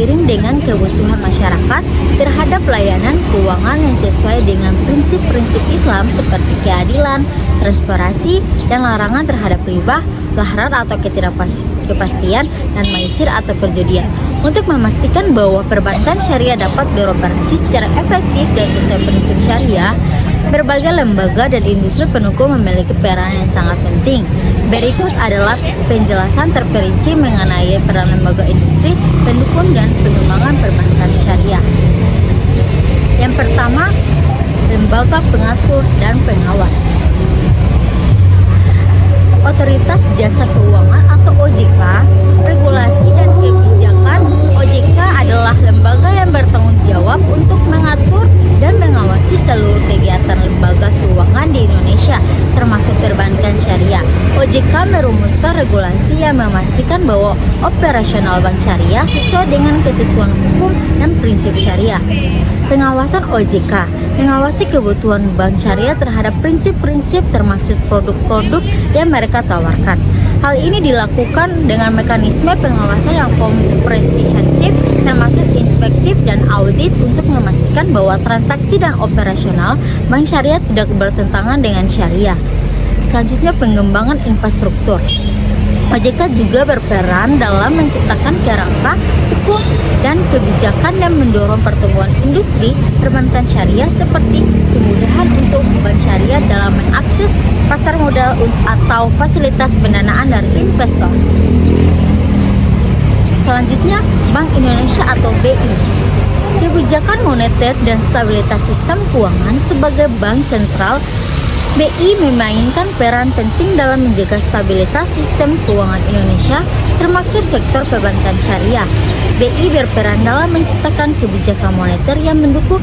seiring dengan kebutuhan masyarakat terhadap layanan keuangan yang sesuai dengan prinsip-prinsip Islam seperti keadilan, transparansi, dan larangan terhadap riba, gharar atau ketidakpastian, dan maisir atau perjudian. Untuk memastikan bahwa perbankan syariah dapat beroperasi secara efektif dan sesuai prinsip syariah, berbagai lembaga dan industri pendukung memiliki peran yang sangat penting. Berikut adalah penjelasan terperinci mengenai peran lembaga industri pendukung dan pengembangan perbankan syariah. Yang pertama, lembaga pengatur dan pengawas. Otoritas Jasa Keuangan atau OJK, regulasi dan kebijakan. OJK adalah lembaga yang bertanggung jawab untuk mengatur dan mengawasi seluruh kegiatan lembaga keuangan di Indonesia, termasuk perbankan syariah. OJK merumuskan regulasi yang memastikan bahwa operasional bank syariah sesuai dengan ketentuan hukum dan prinsip syariah. Pengawasan OJK mengawasi kebutuhan bank syariah terhadap prinsip-prinsip termasuk produk-produk yang mereka tawarkan. Hal ini dilakukan dengan mekanisme pengawasan yang komprehensif termasuk inspektif dan audit untuk memastikan bahwa transaksi dan operasional bank syariah tidak bertentangan dengan syariah. Selanjutnya, pengembangan infrastruktur. OJK juga berperan dalam menciptakan kerangka hukum dan kebijakan yang mendorong pertumbuhan industri perbankan syariah seperti kemudahan untuk bank syariah dalam mengakses pasar modal atau fasilitas pendanaan dari investor. Selanjutnya, Bank Indonesia atau BI. Kebijakan moneter dan stabilitas sistem keuangan sebagai bank sentral, BI memainkan peran penting dalam menjaga stabilitas sistem keuangan Indonesia, termasuk sektor perbankan syariah. BI berperan dalam menciptakan kebijakan moneter yang mendukung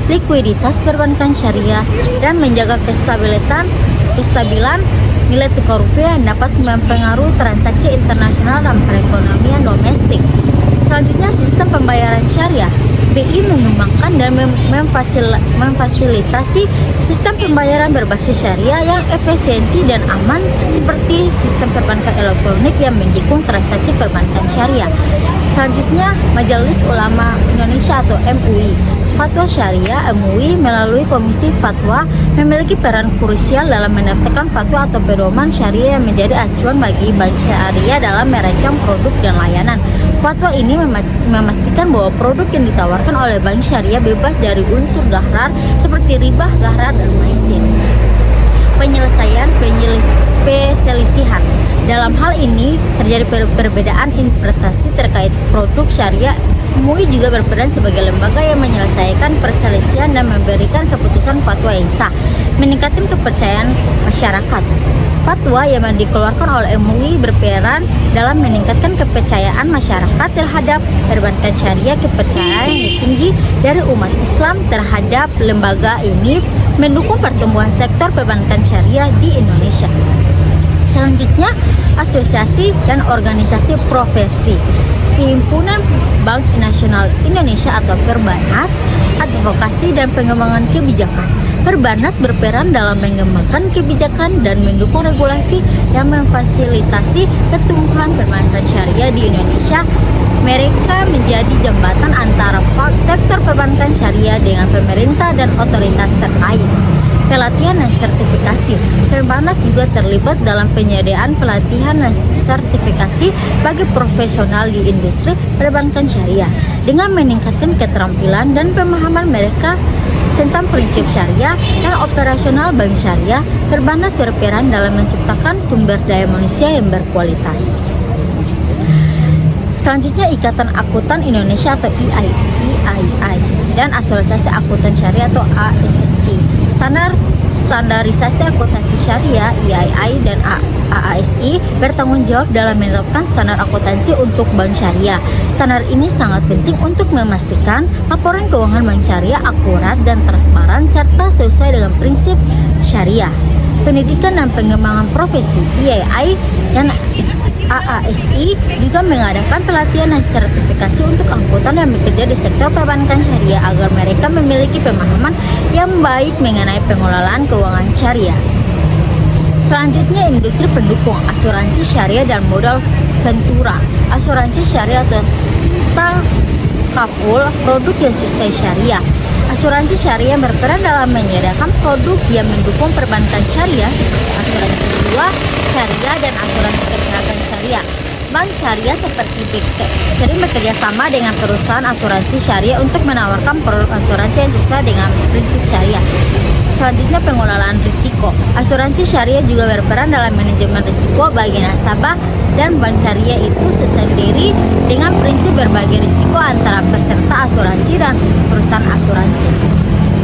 likuiditas perbankan syariah dan menjaga kestabilan nilai tukar rupiah yang dapat mempengaruhi transaksi internasional dan perekonomian domestik. Selanjutnya, sistem pembayaran syariah. BI mengembangkan dan memfasilitasi sistem pembayaran berbasis syariah yang efisiensi dan aman seperti sistem perbankan elektronik yang mendukung transaksi perbankan syariah. Selanjutnya, Majelis Ulama Indonesia atau MUI. Fatwa Syariah MUI melalui Komisi Fatwa memiliki peran krusial dalam menetapkan fatwa atau pedoman syariah yang menjadi acuan bagi bank syariah dalam merancang produk dan layanan. Fatwa ini memastikan bahwa produk yang ditawarkan oleh bank syariah bebas dari unsur gharar seperti riba, gharar, dan maisir. Perselisihan. Dalam hal ini terjadi perbedaan interpretasi terkait produk syariah. MUI juga berperan sebagai lembaga yang menyelesaikan perselisihan dan memberikan keputusan fatwa yang sah, meningkatkan kepercayaan masyarakat. Fatwa yang dikeluarkan oleh MUI berperan dalam meningkatkan kepercayaan masyarakat terhadap perbankan syariah. Kepercayaan yang tinggi dari umat Islam terhadap lembaga ini mendukung pertumbuhan sektor perbankan syariah di Indonesia. Selanjutnya, asosiasi dan organisasi profesi. Himpunan Bank Nasional Indonesia atau Perbanas, advokasi dan pengembangan kebijakan. Perbanas berperan dalam mengembangkan kebijakan dan mendukung regulasi yang memfasilitasi pertumbuhan perbankan syariah di Indonesia. Mereka menjadi jembatan antara sektor perbankan syariah dengan pemerintah dan otoritas terkait. Pelatihan dan sertifikasi. Perbanas juga terlibat dalam penyediaan pelatihan dan sertifikasi bagi profesional di industri perbankan syariah dengan meningkatkan keterampilan dan pemahaman mereka tentang prinsip syariah dan operasional bank syariah. Perbanas berperan dalam menciptakan sumber daya manusia yang berkualitas. Selanjutnya, Ikatan Akuntan Indonesia atau IAI dan Asosiasi Akuntan Syariah atau ASSI. Standarisasi akuntansi syariah IAI dan AASI bertanggung jawab dalam menetapkan standar akuntansi untuk bank syariah. Standar ini sangat penting untuk memastikan laporan keuangan bank syariah akurat dan transparan serta sesuai dengan prinsip syariah. Pendidikan dan pengembangan profesi. IAI dan AASI juga mengadakan pelatihan dan sertifikasi untuk akuntan yang bekerja di sektor perbankan syariah agar mereka memiliki pemahaman yang baik mengenai pengelolaan keuangan syariah. Selanjutnya, industri pendukung, asuransi syariah dan modal ventura. Asuransi syariah tentang kaful produk yang sesuai syariah. Asuransi syariah berperan dalam menyediakan produk yang mendukung perbankan syariah seperti asuransi jiwa syariah dan asuransi kesehatan syariah. Bank syariah seperti BK sering bekerja sama dengan perusahaan asuransi syariah untuk menawarkan produk asuransi yang sesuai dengan prinsip syariah. Selanjutnya, pengelolaan risiko. Asuransi syariah juga berperan dalam manajemen risiko bagi nasabah, dan bank syariah itu sendiri dengan prinsip berbagi risiko antara peserta asuransi dan perusahaan asuransi.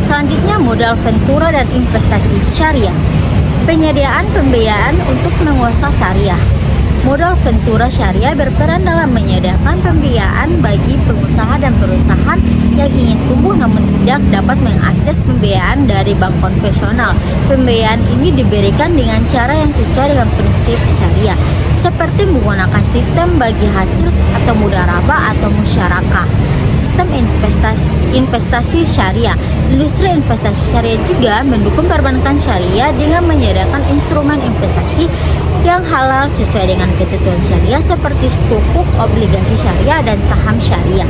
Selanjutnya, modal ventura dan investasi syariah. Penyediaan pembiayaan untuk pengusaha syariah. Modal ventura syariah berperan dalam menyediakan pembiayaan bagi pengusaha dan perusahaan yang ingin tumbuh namun tidak dapat mengakses pembiayaan dari bank konvensional. Pembiayaan ini diberikan dengan cara yang sesuai dengan prinsip syariah, seperti menggunakan sistem bagi hasil atau mudharabah atau musyarakah. Sistem investasi syariah. Industri investasi syariah juga mendukung perbankan syariah dengan menyediakan instrumen investasi yang halal sesuai dengan ketentuan syariah seperti sukuk, obligasi syariah, dan saham syariah.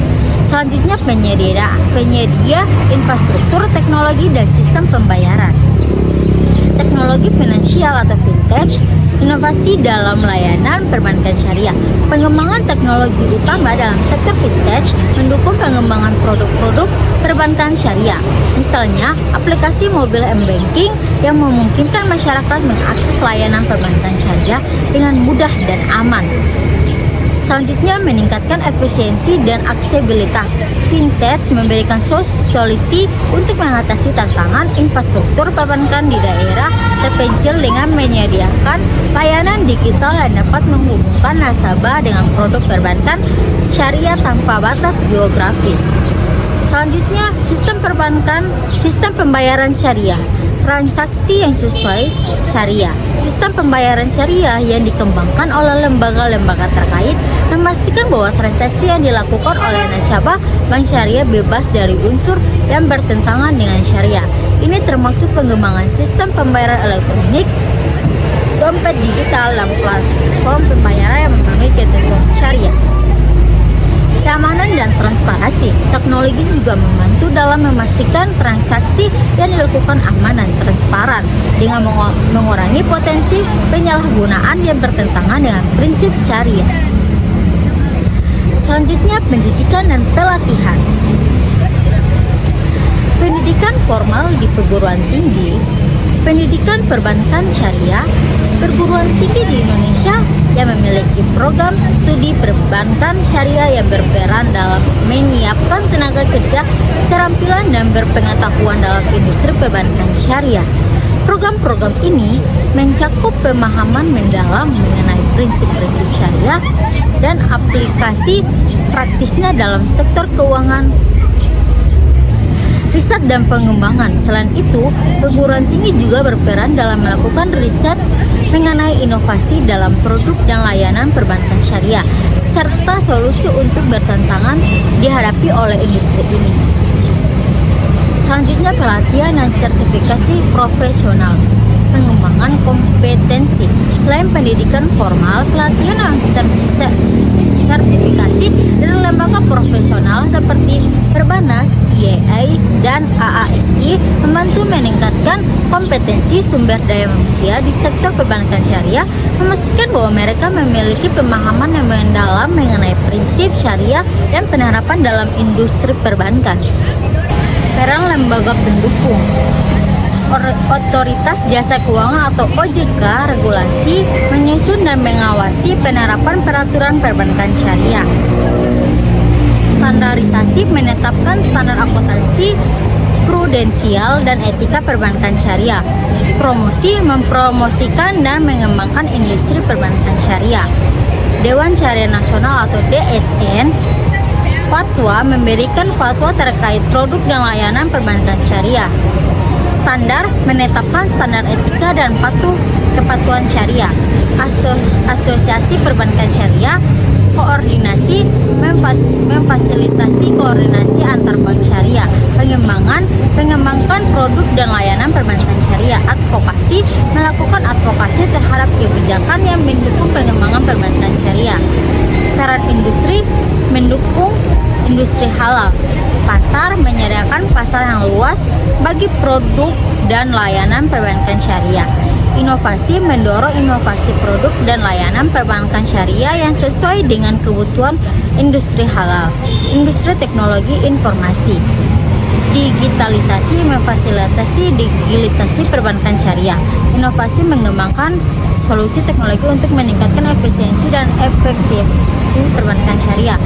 Selanjutnya, penyedia infrastruktur, teknologi, dan sistem pembayaran. Teknologi finansial atau fintech, inovasi dalam layanan perbankan syariah. Pengembangan teknologi utama dalam sektor fintech mendukung pengembangan produk-produk perbankan syariah. Misalnya, aplikasi mobile m-banking yang memungkinkan masyarakat mengakses layanan perbankan syariah dengan mudah dan aman. Selanjutnya, meningkatkan efisiensi dan aksesibilitas. Fintech memberikan solusi untuk mengatasi tantangan infrastruktur perbankan di daerah terpencil dengan menyediakan layanan digital yang dapat menghubungkan nasabah dengan produk perbankan syariah tanpa batas geografis. Selanjutnya, sistem pembayaran syariah. Transaksi yang sesuai syariah. Sistem pembayaran syariah yang dikembangkan oleh lembaga-lembaga terkait memastikan bahwa transaksi yang dilakukan oleh nasabah bank syariah bebas dari unsur yang bertentangan dengan syariah. Ini termasuk pengembangan sistem pembayaran elektronik, dompet digital, dan platform pembayaran yang memenuhi ketentuan syariah. Keamanan dan transparansi. Teknologi juga membantu dalam memastikan transaksi yang dilakukan aman dan transparan dengan mengurangi potensi penyalahgunaan yang bertentangan dengan prinsip syariah. Selanjutnya, pendidikan dan pelatihan. Pendidikan formal di perguruan tinggi. Pendidikan perbankan syariah. Perguruan tinggi di Indonesia yang memiliki program studi perbankan syariah yang berperan dalam menyiapkan tenaga kerja keterampilan dan berpengetahuan dalam industri perbankan syariah. Program-program ini mencakup pemahaman mendalam mengenai prinsip-prinsip syariah dan aplikasi praktisnya dalam sektor keuangan, riset dan pengembangan. Selain itu, perguruan tinggi juga berperan dalam melakukan riset mengenai inovasi dalam produk dan layanan perbankan syariah, serta solusi untuk bertentangan dihadapi oleh industri ini. Selanjutnya, pelatihan dan sertifikasi profesional. Pengembangan kompetensi. Selain pendidikan formal, pelatihan dan sertifikasi dari lembaga profesional seperti Perbanas, IAI, dan AASI membantu meningkatkan kompetensi sumber daya manusia di sektor perbankan syariah, memastikan bahwa mereka memiliki pemahaman yang mendalam mengenai prinsip syariah dan penerapan dalam industri perbankan. Peran lembaga pendukung. Otoritas Jasa Keuangan atau OJK regulasi menyusun dan mengawasi penerapan peraturan perbankan syariah. Standarisasi menetapkan standar akuntansi, prudensial, dan etika perbankan syariah. Promosi mempromosikan dan mengembangkan industri perbankan syariah. Dewan Syariah Nasional atau DSN. Fatwa memberikan fatwa terkait produk dan layanan perbankan syariah. Standar menetapkan standar etika dan kepatuhan syariah. Asosiasi perbankan syariah. Koordinasi memfasilitasi koordinasi antar bank syariah. Mengembangkan produk dan layanan perbankan syariah. Advokasi melakukan advokasi terhadap kebijakan yang mendukung pengembangan perbankan syariah. Peran industri mendukung industri halal. Pasar menyediakan pasar yang luas bagi produk dan layanan perbankan syariah. Inovasi mendorong inovasi produk dan layanan perbankan syariah yang sesuai dengan kebutuhan industri halal. Industri teknologi informasi. Digitalisasi memfasilitasi digitalisasi perbankan syariah. Inovasi mengembangkan solusi teknologi untuk meningkatkan efisiensi dan efektivitas perbankan syariah.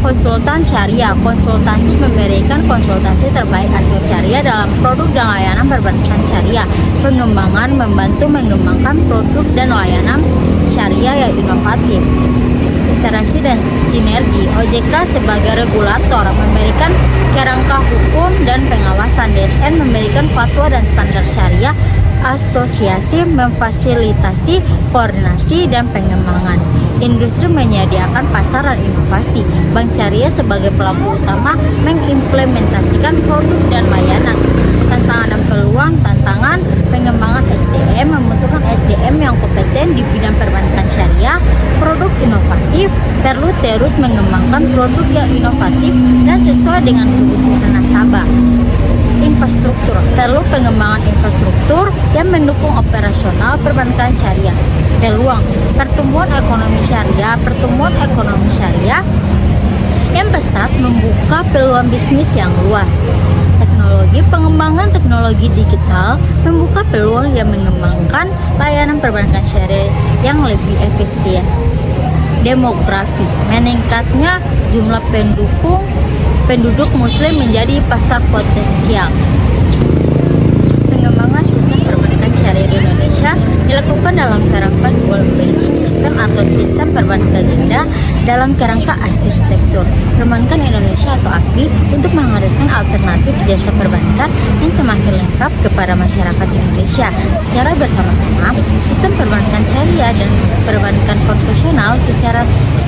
Konsultan syariah, konsultasi memberikan konsultasi terbaik hasil syariah dalam produk dan layanan perbankan syariah. Pengembangan membantu mengembangkan produk dan layanan syariah yang inovatif. Interaksi dan sinergi. OJK sebagai regulator memberikan kerangka hukum dan pengawasan. DSN memberikan fatwa dan standar syariah. Asosiasi memfasilitasi koordinasi dan pengembangan. Industri menyediakan pasar dan inovasi. Bank Syariah sebagai pelaku utama mengimplementasikan produk dan layanan. Tantangan dan peluang. Tantangan pengembangan SDM, membutuhkan SDM yang kompeten di bidang perbankan syariah. Produk inovatif, perlu terus mengembangkan produk yang inovatif dan sesuai dengan kebutuhan nasabah. Infrastruktur, perlu pengembangan infrastruktur yang mendukung operasional perbankan syariah. Peluang, pertumbuhan ekonomi syariah yang pesat membuka peluang bisnis yang luas. Teknologi, pengembangan teknologi digital membuka peluang yang mengembangkan layanan perbankan syariah yang lebih efisien. Demografi, meningkatnya jumlah penduduk muslim menjadi pasar potensial. Pengembangan sistem perbankan syariah di Indonesia dilakukan dalam kerangka dual banking system atau sistem perbankan ganda dalam kerangka arsitektur perbankan Indonesia atau API untuk menghadirkan alternatif jasa perbankan yang semakin lengkap kepada masyarakat Indonesia. Secara bersama-sama, sistem perbankan syariah dan perbankan konvensional secara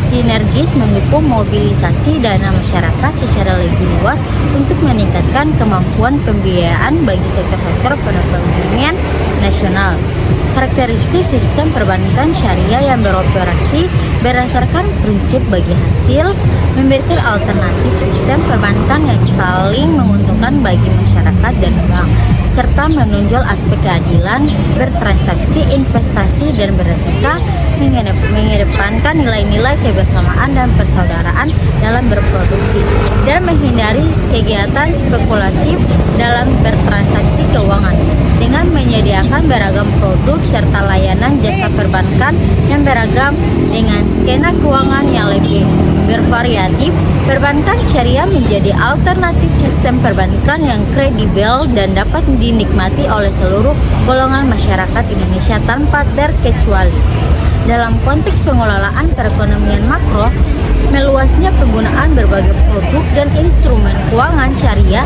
sinergis mendukung mobilisasi dana masyarakat secara lebih luas untuk meningkatkan kemampuan pembiayaan bagi sektor-sektor perekonomian nasional. Karakteristik sistem perbankan syariah yang beroperasi berdasarkan prinsip bagi hasil, memberikan alternatif sistem perbankan yang saling menguntungkan bagi masyarakat dan bank, serta menonjol aspek keadilan, bertransaksi, investasi, dan beretika, mengedepankan nilai-nilai kebersamaan dan persaudaraan dalam berproduksi, dan menghindari kegiatan spekulatif dalam bertransaksi keuangan. Dengan menyediakan beragam produk serta layanan jasa perbankan yang beragam dengan skena keuangan yang lebih bervariatif, perbankan syariah menjadi alternatif sistem perbankan yang kredibel dan dapat dinikmati oleh seluruh golongan masyarakat Indonesia tanpa terkecuali. Dalam konteks pengelolaan perekonomian makro, meluasnya penggunaan berbagai produk dan instrumen keuangan syariah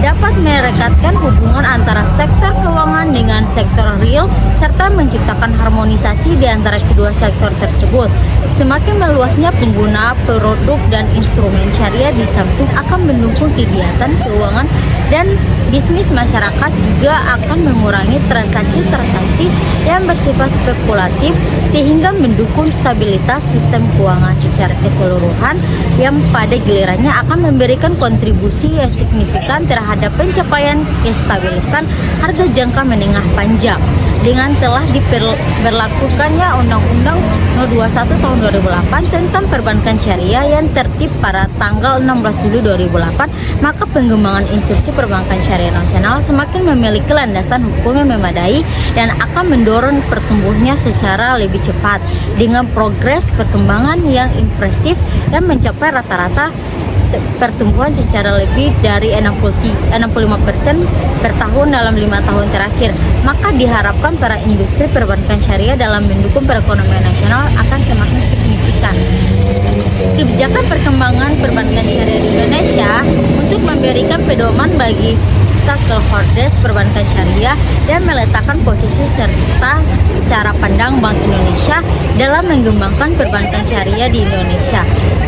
dapat merekatkan hubungan antara sektor keuangan dengan sektor real serta menciptakan harmonisasi di antara kedua sektor tersebut. Semakin meluasnya pengguna produk dan instrumen syariah di samping akan mendukung kegiatan keuangan dan bisnis masyarakat, juga akan mengurangi transaksi-transaksi yang bersifat spekulatif sehingga mendukung stabilitas sistem keuangan secara keseluruhan yang pada gilirannya akan memberikan kontribusi yang signifikan terhadap pencapaian kestabilisan harga jangka menengah panjang. Dengan telah diberlakukannya Undang-Undang No. 21 Tahun 2008 tentang perbankan syariah yang tertib pada tanggal 16 Juli 2008, maka pengembangan institusi perbankan syariah nasional semakin memiliki landasan hukum yang memadai dan akan mendorong pertumbuhnya secara lebih cepat dengan progres perkembangan yang impresif yang mencapai rata-rata pertumbuhan secara lebih dari 65% per tahun dalam 5 tahun terakhir. Maka diharapkan para industri perbankan syariah dalam mendukung perekonomian nasional akan semakin signifikan. Kebijakan perkembangan perbankan syariah di Indonesia untuk memberikan pedoman bagi stakeholders perbankan syariah dan meletakkan posisi serta cara pandang Bank Indonesia dalam mengembangkan perbankan syariah di Indonesia.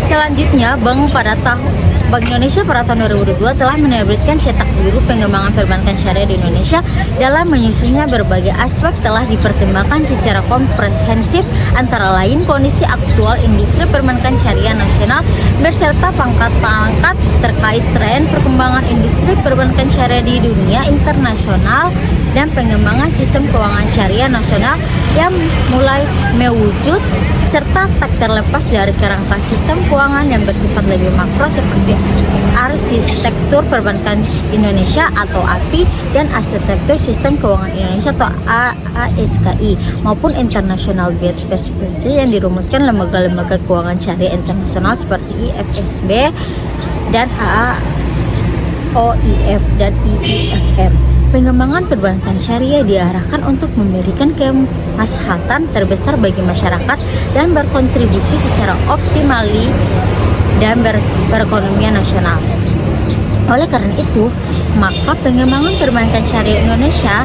Selanjutnya, Bank pada tahun Bank Indonesia pada tahun 2002 telah menerbitkan cetak biru pengembangan perbankan syariah di Indonesia. Dalam menyusunnya, berbagai aspek telah dipertimbangkan secara komprehensif, antara lain kondisi aktual industri perbankan syariah nasional beserta pangkat-pangkat terkait tren perkembangan industri perbankan syariah di dunia internasional dan pengembangan sistem keuangan syariah nasional yang mulai mewujud, serta tak terlepas dari kerangka sistem keuangan yang bersifat lebih makro seperti arsitektur perbankan Indonesia atau API dan arsitektur sistem keuangan Indonesia atau ASKI maupun International Guide Principles yang dirumuskan lembaga-lembaga keuangan syariah internasional seperti IFSB dan HAOIF dan IIFM. Pengembangan perbankan syariah diarahkan untuk memberikan kemaslahatan terbesar bagi masyarakat dan berkontribusi secara optimali dan perekonomian nasional. Oleh karena itu, maka pengembangan perbankan syariah Indonesia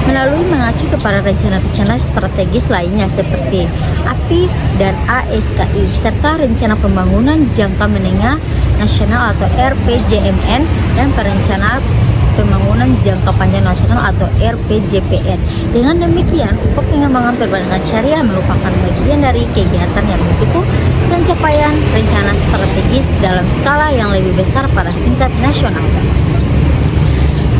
melalui mengacu kepada rencana-rencana strategis lainnya seperti API dan ASKI serta rencana pembangunan jangka menengah nasional atau RPJMN dan perencanaan pembangunan jangka panjang nasional atau RPJPN. Dengan demikian, pengembangan perbankan syariah merupakan bagian dari kegiatan yang mendukung pencapaian rencana strategis dalam skala yang lebih besar pada tingkat nasional.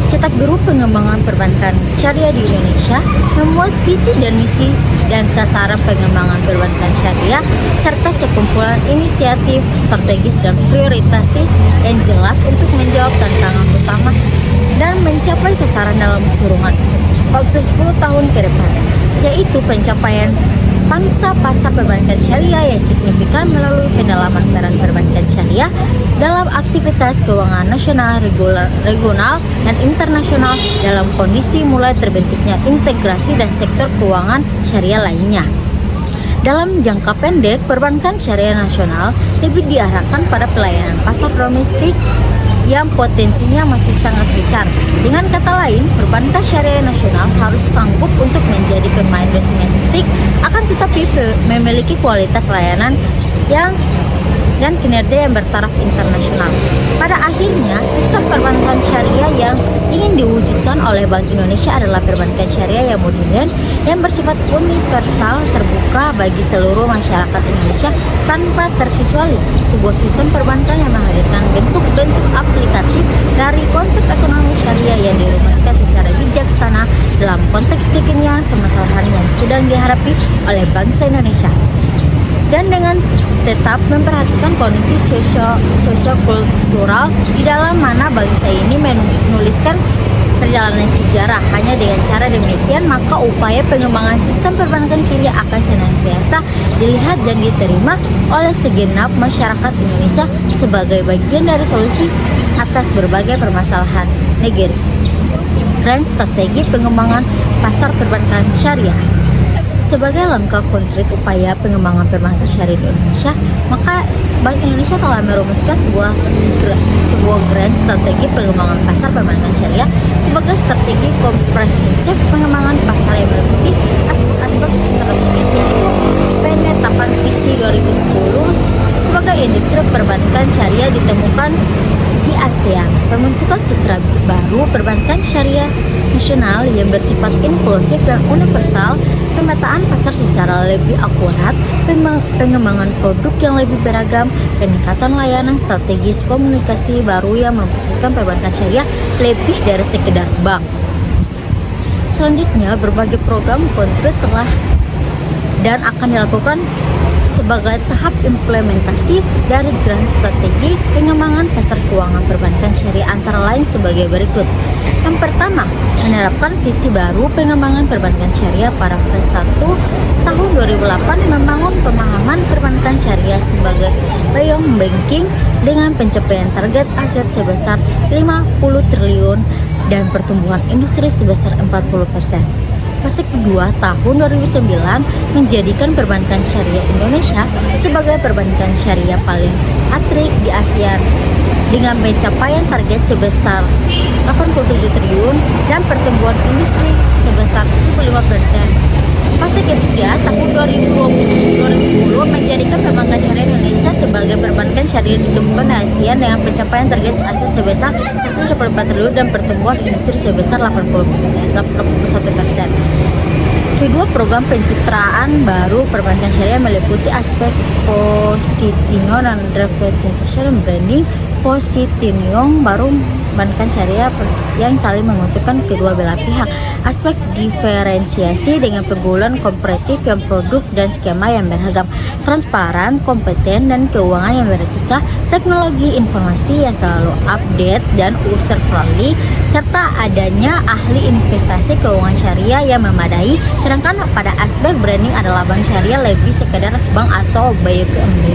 Cetak biru pengembangan perbankan syariah di Indonesia memuat visi dan misi dan sasaran pengembangan perbankan syariah serta sekumpulan inisiatif strategis dan prioritatif yang jelas untuk menjawab tantangan utama dan mencapai sasaran dalam kurungan waktu 10 tahun ke depan, yaitu pencapaian pangsa pasar perbankan syariah yang signifikan melalui pendalaman peran perbankan syariah dalam aktivitas keuangan nasional, regional, dan internasional dalam kondisi mulai terbentuknya integrasi dan sektor keuangan syariah lainnya. Dalam jangka pendek, perbankan syariah nasional lebih diarahkan pada pelayanan pasar domestik yang potensinya masih sangat besar. Dengan kata lain, perbankan syariah nasional harus sanggup untuk menjadi pemain domestik, akan tetapi memiliki kualitas layanan dan kinerja yang bertaraf internasional. Pada akhirnya, sistem perbankan syariah yang ingin diwujudkan oleh Bank Indonesia adalah perbankan syariah yang modern, yang bersifat universal, terbuka bagi seluruh masyarakat Indonesia tanpa terkecuali. Sebuah sistem perbankan yang menghadirkan bentuk-bentuk aplikatif dari konsep ekonomi syariah yang dirumuskan secara bijaksana dalam konteks kekinian permasalahan yang sedang dihadapi oleh bangsa Indonesia, dan dengan tetap memperhatikan kondisi sosio-kultural di dalam mana bangsa ini menuliskan perjalanan sejarah. Hanya dengan cara demikian, maka upaya pengembangan sistem perbankan syariah akan senantiasa dilihat dan diterima oleh segenap masyarakat Indonesia sebagai bagian dari solusi atas berbagai permasalahan negeri. Grand strategi pengembangan pasar perbankan syariah. Sebagai langkah konkret upaya pengembangan perbankan syariah di Indonesia, maka Bank Indonesia telah merumuskan sebuah grand strategi pengembangan pasar perbankan syariah sebagai strategi komprehensif pengembangan pasar yang meliputi aspek-aspek strategis, yaitu penetapan visi 2010 sebagai industri perbankan syariah ditemukan di ASEAN, pembentukan citra baru perbankan syariah nasional yang bersifat inklusif dan universal, pemetaan pasar secara lebih akurat, pengembangan produk yang lebih beragam, peningkatan layanan strategis, komunikasi baru yang memposisikan perbankan syariah lebih dari sekedar bank. Selanjutnya, berbagai program konkret telah dan akan dilakukan sebagai tahap implementasi dari grand strategi pengembangan pasar keuangan perbankan syariah, antara lain sebagai berikut. Yang pertama, menerapkan visi baru pengembangan perbankan syariah pada fase 1 tahun 2008, membangun pemahaman perbankan syariah sebagai beyond banking dengan pencapaian target aset sebesar 50 triliun dan pertumbuhan industri sebesar 40%. Fase kedua tahun 2009 menjadikan perbankan syariah Indonesia sebagai perbankan syariah paling atrik di ASEAN dengan pencapaian target sebesar 87 triliun dan pertumbuhan industri sebesar 75%. Fase ketiga tahun 2010 menjadikan perbankan syariah Indonesia sebagai perbankan syariah di dominan Asia dengan pencapaian target aset sebesar 124 triliun dan pertumbuhan industri sebesar 81%. Kedua program pencitraan baru perbankan syariah meliputi aspek Positino dan Reputation Branding. Positinium baru perbankan syariah yang saling menguntungkan kedua belah pihak. Aspek diferensiasi dengan pergaulan kompetitif yang produk dan skema yang beragam, transparan, kompeten, dan keuangan yang beretika, teknologi informasi yang selalu update dan user friendly, serta adanya ahli investasi keuangan syariah yang memadai. Sedangkan pada aspek branding adalah bank syariah lebih sekedar bank atau BUMD.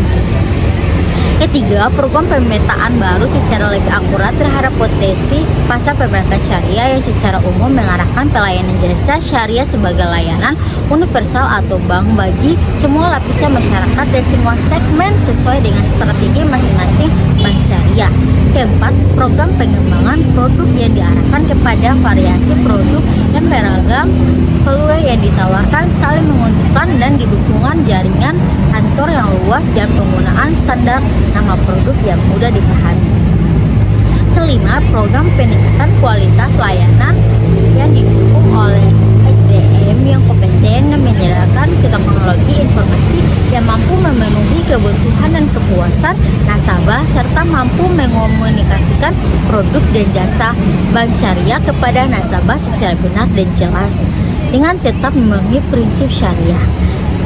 Ketiga, program pemetaan baru secara lebih akurat terhadap potensi pasar perbankan syariah yang secara umum mengarahkan pelayanan jasa syariah sebagai layanan universal atau bank bagi semua lapisan masyarakat dan semua segmen sesuai dengan strategi masing-masing bank syariah. Keempat, program pengembangan produk yang diarahkan kepada variasi produk dan beragam peluang yang ditawarkan saling menguntungkan dan didukungan jaringan kantor yang luas dan penggunaan standar nama produk yang mudah dipahami. Kelima, program peningkatan kualitas layanan yang didukung oleh SDM yang kompeten dan menyediakan teknologi informasi yang mampu memenuhi kebutuhan dan kepuasan nasabah serta mampu mengomunikasikan produk dan jasa bank syariah kepada nasabah secara benar dan jelas dengan tetap memenuhi prinsip syariah.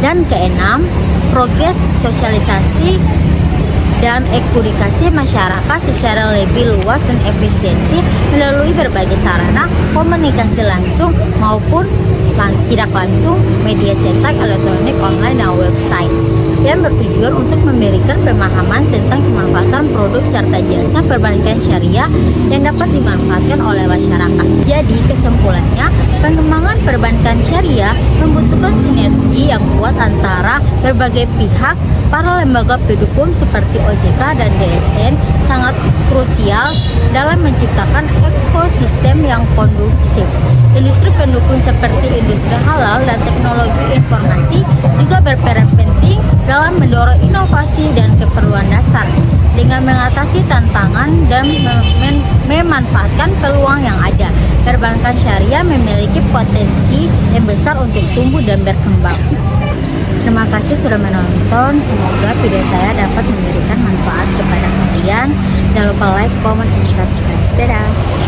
Dan keenam, progres sosialisasi dan edukasi masyarakat secara lebih luas dan efisiensi melalui berbagai sarana komunikasi langsung maupun tidak langsung, media cetak, elektronik, online, dan website yang bertujuan untuk memberikan pemahaman tentang kemanfaatan produk serta jasa perbankan syariah yang dapat dimanfaatkan oleh masyarakat. Jadi kesimpulannya, pengembangan perbankan syariah membutuhkan sinergi yang kuat antara berbagai pihak. Para lembaga pendukung seperti OJK dan DSN sangat krusial dalam menciptakan ekosistem yang kondusif. Industri pendukung seperti industri halal dan teknologi informasi juga berperan penting dalam mendorong inovasi dan keperluan dasar dengan mengatasi tantangan dan memanfaatkan peluang yang ada. Perbankan syariah memiliki potensi yang besar untuk tumbuh dan berkembang. Terima kasih sudah menonton. Semoga video saya dapat memberikan manfaat kepada kalian. Jangan lupa like, comment, dan subscribe. Dadah.